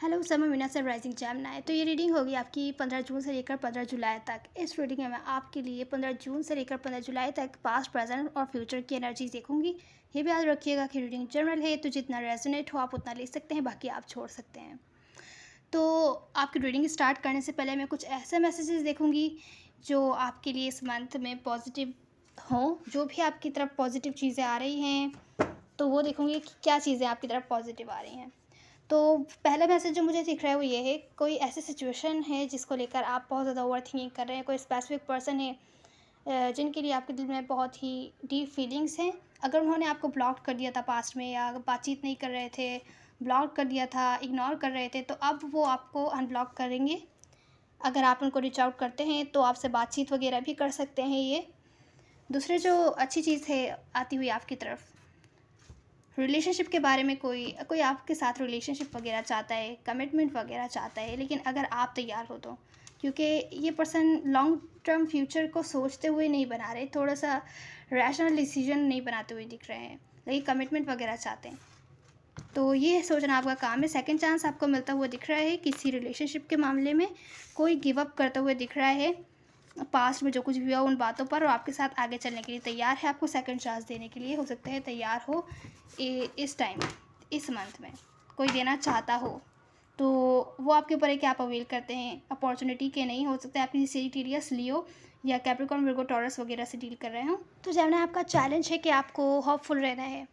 Hello समय मीना से rising Jaimini. तो ये रीडिंग होगी आपकी 15 जून से लेकर 15 जुलाई तक। इस रीडिंग में मैं आपके लिए 15 जून से लेकर 15 जुलाई तक पास्ट, प्रेजेंट और फ्यूचर की एनर्जी देखूंगी। ये भी याद रखिएगा कि रीडिंग जनरल है, तो जितना रेजोनेट हो आप उतना ले सकते हैं, बाकी आप छोड़ सकते हैं। तो आपकी रीडिंग स्टार्ट करने से पहले मैं कुछ ऐसे मैसेजेस देखूंगी जो आपके लिए इस मंथ में पॉजिटिव हों। जो भी आपकी तरफ पॉजिटिव चीज़ें आ रही हैं तो वो देखूंगी कि क्या चीज़ें आपकी तरफ पॉजिटिव आ रही हैं। तो पहला मैसेज जो मुझे दिख रहा है वो ये है, कोई ऐसी सिचुएशन है जिसको लेकर आप बहुत ज़्यादा ओवर थिंकिंग कर रहे हैं। कोई स्पेसिफिक पर्सन है जिनके लिए आपके दिल में बहुत ही डीप फीलिंग्स हैं। अगर उन्होंने आपको ब्लॉक कर दिया था पास्ट में, या बातचीत नहीं कर रहे थे, ब्लॉक कर दिया था, इग्नोर कर रहे थे, तो अब वो आपको अनब्लॉक करेंगे। अगर आप उनको रीच आउट करते हैं तो आपसे बातचीत वगैरह भी कर सकते हैं ये। दूसरे जो अच्छी चीज़ है आती हुई आपकी तरफ, रिलेशनशिप के बारे में कोई कोई आपके साथ रिलेशनशिप वगैरह चाहता है, कमिटमेंट वगैरह चाहता है, लेकिन अगर आप तैयार हो तो। क्योंकि ये पर्सन लॉन्ग टर्म फ्यूचर को सोचते हुए नहीं बना रहे, थोड़ा सा रैशनल डिसीजन नहीं बनाते हुए दिख रहे हैं, लेकिन कमिटमेंट वगैरह चाहते हैं। तो ये सोचना आपका काम है। सेकंड चांस आपको मिलता हुआ दिख रहा है किसी रिलेशनशिप के मामले में। कोई गिव अप करते हुए दिख रहा है पास्ट में जो कुछ भी हुआ उन बातों पर, और आपके साथ आगे चलने के लिए तैयार है, आपको सेकंड चांस देने के लिए हो सकता है तैयार हो। इस टाइम, इस मंथ में कोई देना चाहता हो तो वो आपके ऊपर है कि आप अवेल करते हैं अपॉर्चुनिटी के। नहीं हो सकता है आप किसी सेजिटेरियस, लियो या कैप्रिकॉर्न, विर्गो, टॉरस वगैरह से डील कर रहे हो। तो जेमिनी, आपका चैलेंज है कि आपको होपफुल रहना है,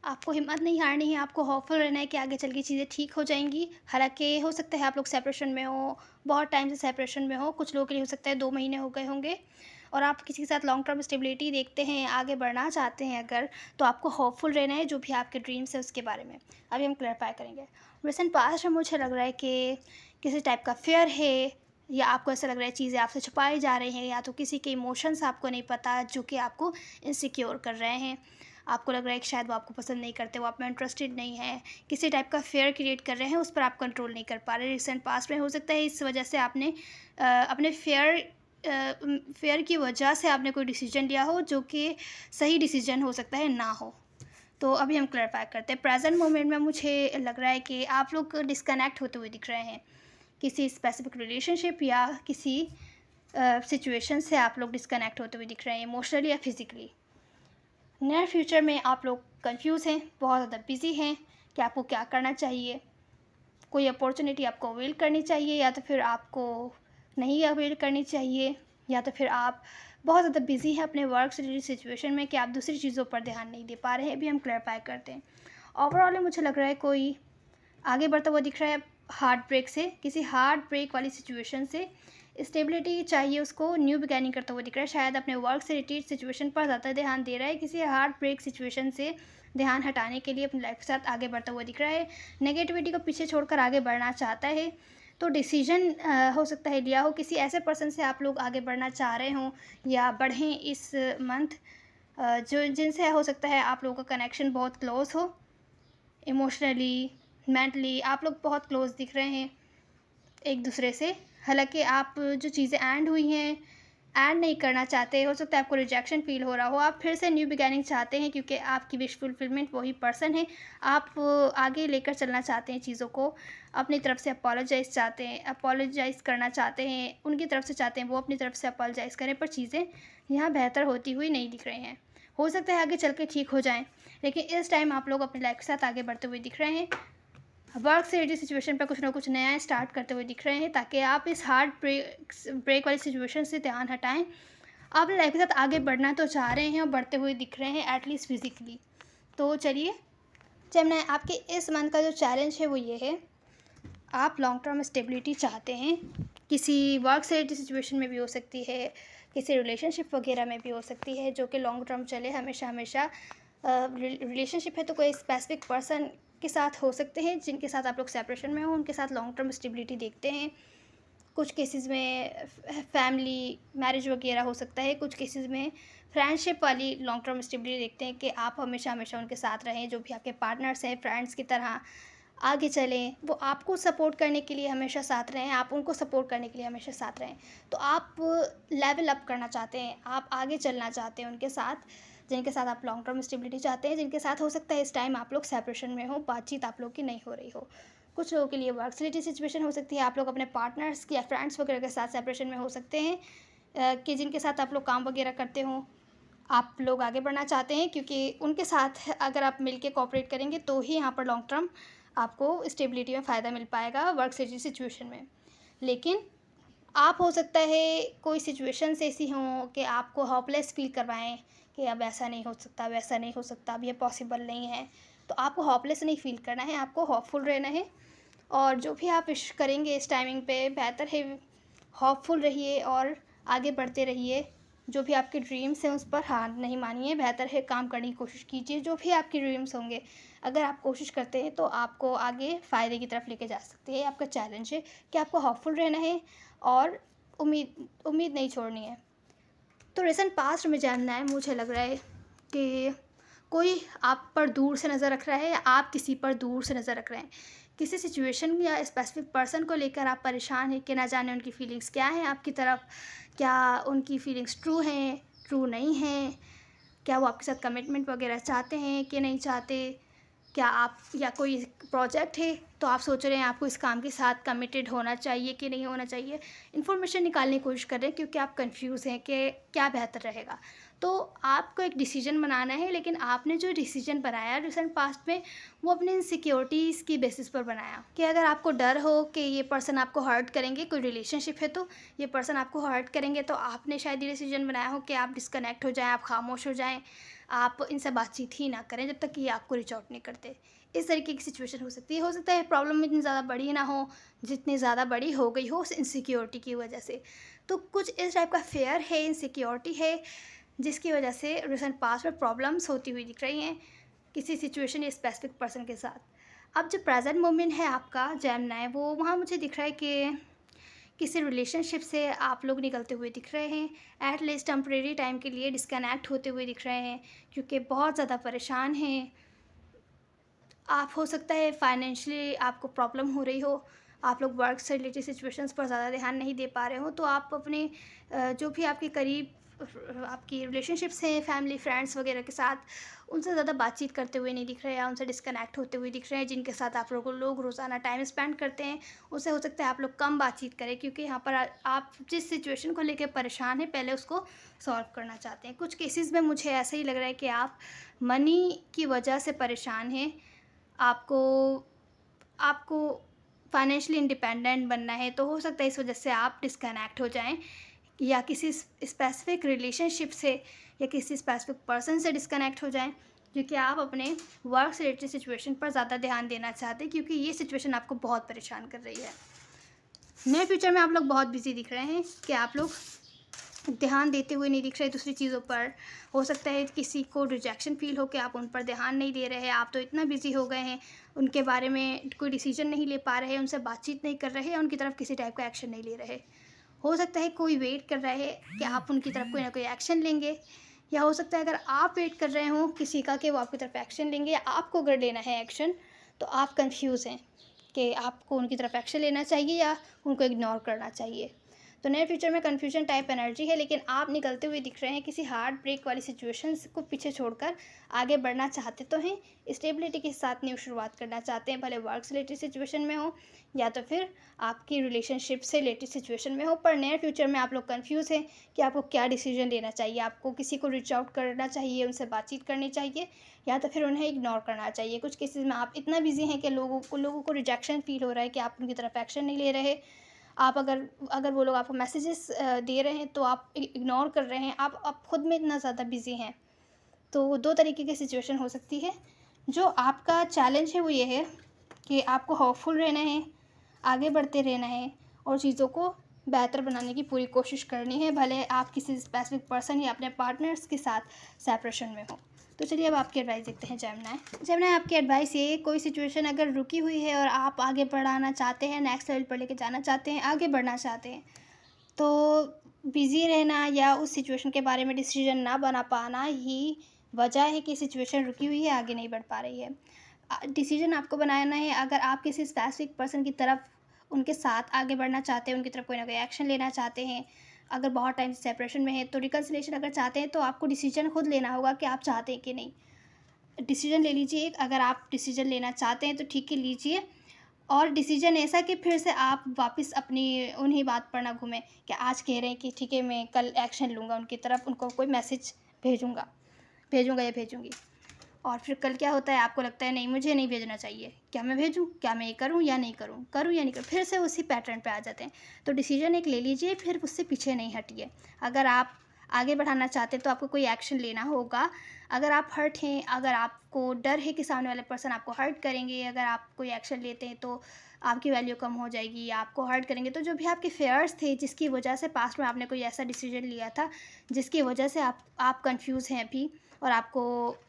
आपको हिम्मत नहीं हारनी है, आपको होपफुल रहना है कि आगे चल के चीज़ें ठीक हो जाएंगी। हालांकि हो सकता है आप लोग सेपरेशन में हो, बहुत टाइम से सेपरेशन में हो, कुछ लोगों के लिए हो सकता है 2 महीने हो गए होंगे, और आप किसी के साथ लॉन्ग टर्म स्टेबिलिटी देखते हैं, आगे बढ़ना चाहते हैं अगर, तो आपको होपफुल रहना है। जो भी आपके ड्रीम्स है उसके बारे में अभी हम क्लैरिफाई करेंगे। रिसेंट पास्ट में मुझे लग रहा है कि किसी टाइप का फेयर है, या आपको ऐसा लग रहा है चीज़ें आपसे छुपाई जा रही हैं, या तो किसी के इमोशंस आपको नहीं पता जो कि आपको इनसिक्योर कर रहे हैं। आपको लग रहा है कि शायद वो आपको पसंद नहीं करते, वो आप में इंटरेस्टेड नहीं है, किसी टाइप का फेयर क्रिएट कर रहे हैं, उस पर आप कंट्रोल नहीं कर पा रहे। रिसेंट पास्ट में हो सकता है इस वजह से आपने अपने फेयर की वजह से आपने कोई डिसीजन लिया हो जो कि सही डिसीजन हो सकता है ना हो। तो अभी हम क्लैरिफाई करते हैं। प्रेजेंट मोमेंट में मुझे लग रहा है कि आप लोग डिस्कनेक्ट होते हुए दिख रहे हैं किसी स्पेसिफिक रिलेशनशिप या किसी सिचुएशन से। आप लोग डिस्कनेक्ट होते हुए दिख रहे हैं इमोशनली या फिज़िकली। नियर फ्यूचर में आप लोग कंफ्यूज हैं, बहुत ज़्यादा बिजी हैं कि आपको क्या करना चाहिए। कोई अपॉर्चुनिटी आपको अवेल करनी चाहिए, या तो फिर आपको नहीं अवेल करनी चाहिए, या तो फिर आप बहुत ज़्यादा बिजी हैं अपने वर्क से रिलेटेड सिचुएशन में कि आप दूसरी चीज़ों पर ध्यान नहीं दे पा रहे हैं। अभी हम क्लैरिफाई करते हैं। ओवरऑल मुझे लग रहा है कोई आगे बढ़ता हुआ दिख रहा है हार्ट ब्रेक से, किसी हार्ट ब्रेक वाली सिचुएशन से स्टेबिलिटी चाहिए उसको, न्यू बिगैनिंग करता हुआ दिख रहा है। शायद अपने वर्क से रिलेटेड सिचुएशन पर ज़्यादा ध्यान दे रहा है, किसी हार्ट ब्रेक सिचुएशन से ध्यान हटाने के लिए अपनी लाइफ के साथ आगे बढ़ता हुआ दिख रहा है। नेगेटिविटी को पीछे छोड़कर आगे बढ़ना चाहता है। तो डिसीजन हो सकता है लिया हो, किसी ऐसे पर्सन से आप लोग आगे बढ़ना चाह रहे हों या बढ़ें इस मंथ, जो जिनसे हो सकता है आप लोगों का कनेक्शन बहुत क्लोज हो। इमोशनली, मेंटली आप लोग बहुत क्लोज दिख रहे हैं एक दूसरे से। हालांकि आप जो चीज़ें एंड हुई हैं एंड नहीं करना चाहते, हो सकता है आपको रिजेक्शन फील हो रहा हो, आप फिर से न्यू बिगैनिंग चाहते हैं क्योंकि आपकी विश फुलफिलमेंट वही पर्सन है। आप आगे लेकर चलना चाहते हैं चीज़ों को, अपनी तरफ से अपोलोजाइज़ चाहते हैं, अपोलोजाइज़ करना चाहते हैं, उनकी तरफ से चाहते हैं वो अपनी तरफ से अपोलोजाइज़ करें, पर चीज़ें यहाँ बेहतर होती हुई नहीं दिख रही हैं। हो सकता है आगे चल के ठीक हो जाएँ, लेकिन इस टाइम आप लोग अपनी लाइफ के साथ आगे बढ़ते हुए दिख रहे हैं। वर्क से रिलेटेड सिचुएशन पर कुछ ना कुछ नया स्टार्ट करते हुए दिख रहे हैं, ताकि आप इस हार्ट ब्रेक वाली सिचुएशन से ध्यान हटाएं। आप लाइफ के साथ आगे बढ़ना तो चाह रहे हैं और बढ़ते हुए दिख रहे हैं, एटलीस्ट फिजिकली। तो चलिए, जेमिनी, आपके इस मंथ का जो चैलेंज है वो ये है, आप लॉन्ग टर्म स्टेबिलिटी चाहते हैं। किसी वर्क से रिलेटेड सिचुएशन में भी हो सकती है, किसी रिलेशनशिप वगैरह में भी हो सकती है जो कि लॉन्ग टर्म चले, हमेशा हमेशा। रिलेशनशिप है तो कोई स्पेसिफिक पर्सन के साथ हो सकते हैं जिनके साथ आप लोग सेपरेशन में हो, उनके साथ लॉन्ग टर्म स्टेबिलिटी देखते हैं। कुछ केसेस में फैमिली मैरिज वगैरह हो सकता है, कुछ केसेस में फ्रेंडशिप वाली लॉन्ग टर्म स्टेबिलिटी देखते हैं कि आप हमेशा हमेशा उनके साथ रहें। जो भी आपके पार्टनर्स हैं, फ्रेंड्स की तरह आगे चलें, वो आपको सपोर्ट करने के लिए हमेशा साथ रहें, आप उनको सपोर्ट करने के लिए हमेशा साथ रहें। तो आप लेवल अप करना चाहते हैं, आप आगे चलना चाहते हैं उनके साथ, जिनके साथ आप लॉन्ग टर्म स्टेबिलिटी चाहते हैं, जिनके साथ हो सकता है इस टाइम आप लोग सेपरेशन में हो, बातचीत आप लोग की नहीं हो रही हो। कुछ लोगों के लिए वर्क से रिलेटेड सिचुएशन हो सकती है, आप लोग अपने पार्टनर्स या फ्रेंड्स वगैरह के साथ सेपरेशन में हो सकते हैं, कि जिनके साथ आप लोग काम वगैरह करते हों, आप लोग आगे बढ़ना चाहते हैं, क्योंकि उनके साथ अगर आप मिलके कोऑपरेट करेंगे तो ही यहाँ पर लॉन्ग टर्म आपको स्टेबिलिटी में फ़ायदा मिल पाएगा वर्क से रिलेटेड सिचुएशन में। लेकिन आप हो सकता है कोई सिचुएशंस ऐसी हों कि आपको होपलेस फ़ील करवाएँ कि अब ऐसा नहीं हो सकता, वैसा नहीं हो सकता, अब ये पॉसिबल नहीं है। तो आपको होपलेस नहीं फ़ील करना है, आपको होपफुल रहना है, और जो भी आप करेंगे इस टाइमिंग पे बेहतर है, होपफुल रहिए और आगे बढ़ते रहिए। जो भी आपके ड्रीम्स हैं उस पर हार नहीं मानिए, बेहतर है काम करने की कोशिश कीजिए। जो भी आपके ड्रीम्स होंगे, अगर आप कोशिश करते हैं तो आपको आगे फ़ायदे की तरफ लेके जा सकते हैं। आपका चैलेंज है कि आपको होपफुल रहना है और उम्मीद उम्मीद नहीं छोड़नी है। तो रिसेंट पास्ट में जानना है, मुझे लग रहा है कि कोई आप पर दूर से नज़र रख रहा है या आप किसी पर दूर से नज़र रख रहे हैं। किसी सिचुएशन या स्पेसिफिक पर्सन को लेकर आप परेशान हैं कि ना जाने उनकी फीलिंग्स क्या हैं आपकी तरफ, क्या उनकी फीलिंग्स ट्रू हैं, ट्रू नहीं हैं, क्या वो आपके साथ कमिटमेंट वगैरह चाहते हैं कि नहीं चाहते, क्या आप या कोई प्रोजेक्ट है तो आप सोच रहे हैं आपको इस काम के साथ कमिटेड होना चाहिए कि नहीं होना चाहिए। इन्फॉर्मेशन निकालने की कोशिश कर रहे हैं क्योंकि आप कंफ्यूज हैं कि क्या बेहतर रहेगा। तो आपको एक डिसीजन बनाना है, लेकिन आपने जो डिसीजन बनाया रिसेंट पास्ट में वो अपने इनसिक्योरिटीज़ की बेसिस पर बनाया, कि अगर आपको डर हो कि ये पर्सन आपको हर्ट करेंगे, कोई रिलेशनशिप है तो ये पर्सन आपको हर्ट करेंगे, तो आपने शायद ये डिसीजन बनाया हो कि आप डिस्कनेक्ट हो जाएं, आप खामोश हो जाएं, आप इनसे बातचीत ही ना करें जब तक कि ये आपको रीच आउट नहीं करते। इस तरीके की सिचुएशन हो सकती है। हो सकता है प्रॉब्लम इतनी ज़्यादा बड़ी ना हो जितनी ज़्यादा बड़ी हो गई हो उस इनसिक्योरिटी की वजह से। तो कुछ इस टाइप का फेयर है, इनसिक्योरिटी है, जिसकी वजह से रिसेंट पास्ट में प्रॉब्लम्स होती हुई दिख रही हैं किसी सिचुएशन या स्पेसिफिक पर्सन के साथ। अब जो प्रेजेंट मोमेंट है आपका जेमिनी, वो वहाँ मुझे दिख रहा है कि किसी रिलेशनशिप से आप लोग निकलते हुए दिख रहे हैं, एट लीस्ट टेम्परेरी टाइम के लिए डिस्कनेक्ट होते हुए दिख रहे हैं, क्योंकि बहुत ज़्यादा परेशान हैं आप। हो सकता है फाइनेंशियली आपको प्रॉब्लम हो रही हो, आप लोग वर्क से रिलेटेड सिचुएशंस पर ज़्यादा ध्यान नहीं दे पा रहे हो, तो आप अपने जो भी आपके करीब आपकी रिलेशनशिप्स हैं, फैमिली फ्रेंड्स वगैरह के साथ, उनसे ज़्यादा बातचीत करते हुए नहीं दिख रहे हैं या उनसे डिस्कनेक्ट होते हुए दिख रहे हैं। जिनके साथ आप लोग रोज़ाना टाइम स्पेंड करते हैं, उससे हो सकता है आप लोग कम बातचीत करें, क्योंकि यहाँ पर आप जिस सिचुएशन को लेकर परेशान हैं पहले उसको सॉल्व करना चाहते हैं। कुछ केसेस में मुझे ऐसा ही लग रहा है कि आप मनी की वजह से परेशान हैं, आपको आपको फाइनेंशियली इंडिपेंडेंट बनना है, तो हो सकता है इस वजह से आप डिस्कनेक्ट हो जाएं या किसी स्पेसिफिक रिलेशनशिप से या किसी स्पेसिफिक पर्सन से डिस्कनेक्ट हो जाएं, क्योंकि आप अपने वर्क से रिलेटेड सिचुएशन पर ज़्यादा ध्यान देना चाहते हैं, क्योंकि ये सिचुएशन आपको बहुत परेशान कर रही है। नियर फ्यूचर में आप लोग बहुत बिजी दिख रहे हैं कि आप लोग ध्यान देते हुए नहीं दिख रहे दूसरी चीज़ों पर। हो सकता है किसी को रिजेक्शन फ़ील हो कि आप उन पर ध्यान नहीं दे रहे हैं, आप तो इतना बिज़ी हो गए हैं, उनके बारे में कोई डिसीजन नहीं ले पा रहे, उनसे बातचीत नहीं कर रहे, उनकी तरफ किसी टाइप का एक्शन नहीं ले रहे। हो सकता है कोई वेट कर रहा है कि आप उनकी तरफ कोई ना कोई एक्शन लेंगे, या हो सकता है अगर आप वेट कर रहे हो किसी का कि वो आपकी तरफ एक्शन लेंगे, या आपको अगर लेना है एक्शन तो आप कंफ्यूज हैं कि आपको उनकी तरफ एक्शन लेना चाहिए या उनको इग्नोर करना चाहिए। तो नियर फ्यूचर में कन्फ्यूजन टाइप एनर्जी है, लेकिन आप निकलते हुए दिख रहे हैं किसी हार्ट ब्रेक वाली सिचुएशंस को पीछे छोड़कर आगे बढ़ना चाहते तो हैं, स्टेबिलिटी के साथ न्यू शुरुआत करना चाहते हैं, भले वर्क से रिलेटेड सिचुएशन में हो या तो फिर आपकी रिलेशनशिप से रिलेटेड सिचुएशन में हो। पर नियर फ्यूचर में आप लोग कंफ्यूज हैं कि आपको क्या डिसीजन लेना चाहिए, आपको किसी को रीच आउट करना चाहिए, उनसे बातचीत करनी चाहिए, या तो फिर उन्हें इग्नोर करना चाहिए। कुछ केसेस में आप इतना बिजी हैं कि लोगों को रिजेक्शन फील हो रहा है कि आप उनकी तरफ एक्शन नहीं ले रहे। आप अगर अगर वो लोग आपको मैसेजेस दे रहे हैं तो आप इग्नोर कर रहे हैं, आप खुद में इतना ज़्यादा बिज़ी हैं। तो दो तरीके की सिचुएशन हो सकती है। जो आपका चैलेंज है वो ये है कि आपको होपफुल रहना है, आगे बढ़ते रहना है और चीज़ों को बेहतर बनाने की पूरी कोशिश करनी है, भले आप किसी स्पेसिफिक पर्सन या अपने पार्टनर्स के साथ सेपरेशन में हो। तो चलिए अब आपकी एडवाइस देखते हैं जेमिनी। आपकी एडवाइस ये, कोई सिचुएशन अगर रुकी हुई है और आप आगे बढ़ाना चाहते हैं, नेक्स्ट लेवल पर लेके जाना चाहते हैं, आगे बढ़ना चाहते हैं, तो बिज़ी रहना या उस सिचुएशन के बारे में डिसीजन ना बना पाना ही वजह है कि सिचुएशन रुकी हुई है, आगे नहीं बढ़ पा रही है। डिसीजन आपको बनाना है। अगर आप किसी स्पेसिफिक पर्सन की तरफ उनके साथ आगे बढ़ना चाहते हैं, उनकी तरफ कोई ना कोई एक्शन लेना चाहते हैं, अगर बहुत टाइम से सेपरेशन में है तो रिकन्सिलिएशन अगर चाहते हैं तो आपको डिसीजन खुद लेना होगा कि आप चाहते हैं कि नहीं। डिसीजन ले लीजिए। अगर आप डिसीजन लेना चाहते हैं तो ठीक है लीजिए, और डिसीजन ऐसा कि फिर से आप वापस अपनी उन्हीं बात पर ना घूमें कि आज कह रहे हैं कि ठीक है मैं कल एक्शन लूँगा उनकी तरफ, उनको कोई मैसेज भेजूँगा या भेजूँगी, और फिर कल क्या होता है आपको लगता है नहीं मुझे नहीं भेजना चाहिए, क्या मैं भेजूँ, क्या मैं ये करूँ या नहीं करूँ, करूँ या नहीं करूँ, फिर से उसी पैटर्न पे आ जाते हैं। तो डिसीजन एक ले लीजिए, फिर उससे पीछे नहीं हटिए। अगर आप आगे बढ़ाना चाहते हैं तो आपको कोई एक्शन लेना होगा। अगर आप हर्ट हैं, अगर आपको डर है कि सामने वाले पर्सन आपको हर्ट करेंगे, अगर आप कोई एक्शन लेते हैं तो आपकी वैल्यू कम हो जाएगी, आपको हर्ट करेंगे, तो जो भी आपके फेयर्स थे जिसकी वजह से पास्ट में आपने कोई ऐसा डिसीजन लिया था जिसकी वजह से आप कंफ्यूज हैं अभी और आपको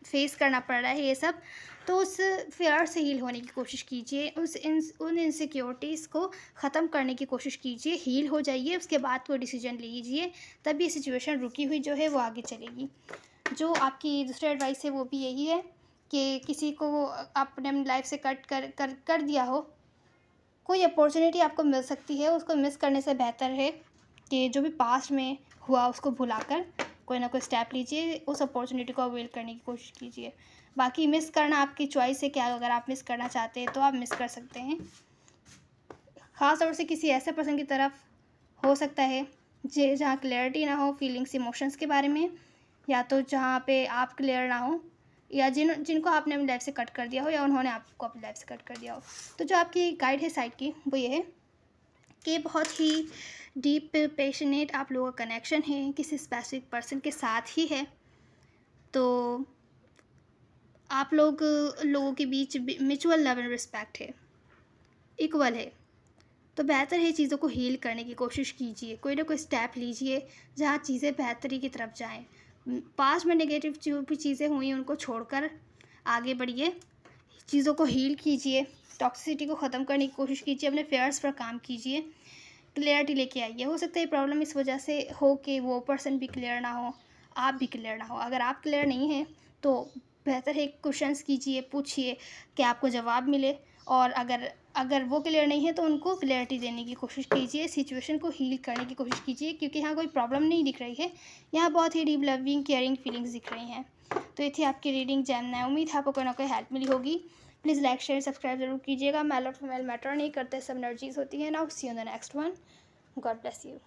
फेस करना पड़ रहा है ये सब, तो उस फ़ियर से हील होने की कोशिश कीजिए, उन इनसिक्योरिटीज़ को ख़त्म करने की कोशिश कीजिए, हील हो जाइए, उसके बाद कोई डिसीजन लीजिए, तभी सिचुएशन रुकी हुई जो है वो आगे चलेगी। जो आपकी दूसरी एडवाइस है वो भी यही है कि किसी को आपने अपनी लाइफ से कट कर दिया हो, कोई अपॉर्चुनिटी आपको मिल सकती है, उसको मिस करने से बेहतर है कि जो भी पास्ट में हुआ उसको भुलाकर कोई ना कोई स्टेप लीजिए, उस अपॉर्चुनिटी को अवेल करने की कोशिश कीजिए। बाकी मिस करना आपकी चॉइस है कि अगर आप मिस करना चाहते हैं तो आप मिस कर सकते हैं। ख़ास तौर से किसी ऐसे पर्सन की तरफ हो सकता है जहाँ क्लैरिटी ना हो फीलिंग्स इमोशंस के बारे में, या तो जहाँ पे आप क्लियर ना हो, या जिनको आपने अपनी लाइफ से कट कर दिया हो, या उन्होंने आपको अपनी लाइफ से कट कर दिया हो। तो जो आपकी गाइड है साइड की वो ये है कि बहुत ही डीप पैशनेट आप लोगों का कनेक्शन है, किसी स्पेसिफिक पर्सन के साथ ही है। तो आप लोगों के बीच म्यूचुअल लव एंड रिस्पेक्ट है, इक्वल है। तो बेहतर है चीज़ों को हील करने की कोशिश कीजिए, कोई ना कोई स्टेप लीजिए जहाँ चीज़ें बेहतरी की तरफ जाएं। पास्ट में नेगेटिव जो भी चीज़ें हुई उनको छोड़कर आगे बढ़िए, चीज़ों को हील कीजिए, टॉक्सिसिटी को ख़त्म करने की कोशिश कीजिए, अपने फेयर्स पर काम कीजिए, क्लियरिटी लेके आइए। हो सकता है ये प्रॉब्लम इस वजह से हो कि वो पर्सन भी क्लियर ना हो, आप भी क्लियर ना हो। अगर आप क्लियर नहीं हैं तो बेहतर है क्वेश्चंस कीजिए, पूछिए कि आपको जवाब मिले, और अगर वो क्लियर नहीं है तो उनको क्लियरिटी देने की कोशिश कीजिए, सिचुएशन को हील करने की कोशिश कीजिए, क्योंकि यहाँ कोई प्रॉब्लम नहीं दिख रही है, यहाँ बहुत ही डीप लविंग केयरिंग फीलिंग्स दिख रही हैं। तो ये थी आपकी रीडिंग जेमिनी। उम्मीद है आपको कोई ना कोई हेल्प मिली होगी। प्लीज़ लाइक शेयर सब्सक्राइब जरूर कीजिएगा। मेल और फीमेल मैटर नहीं करते, सब एनर्जीज होती है। Now see you in the next one. God bless you.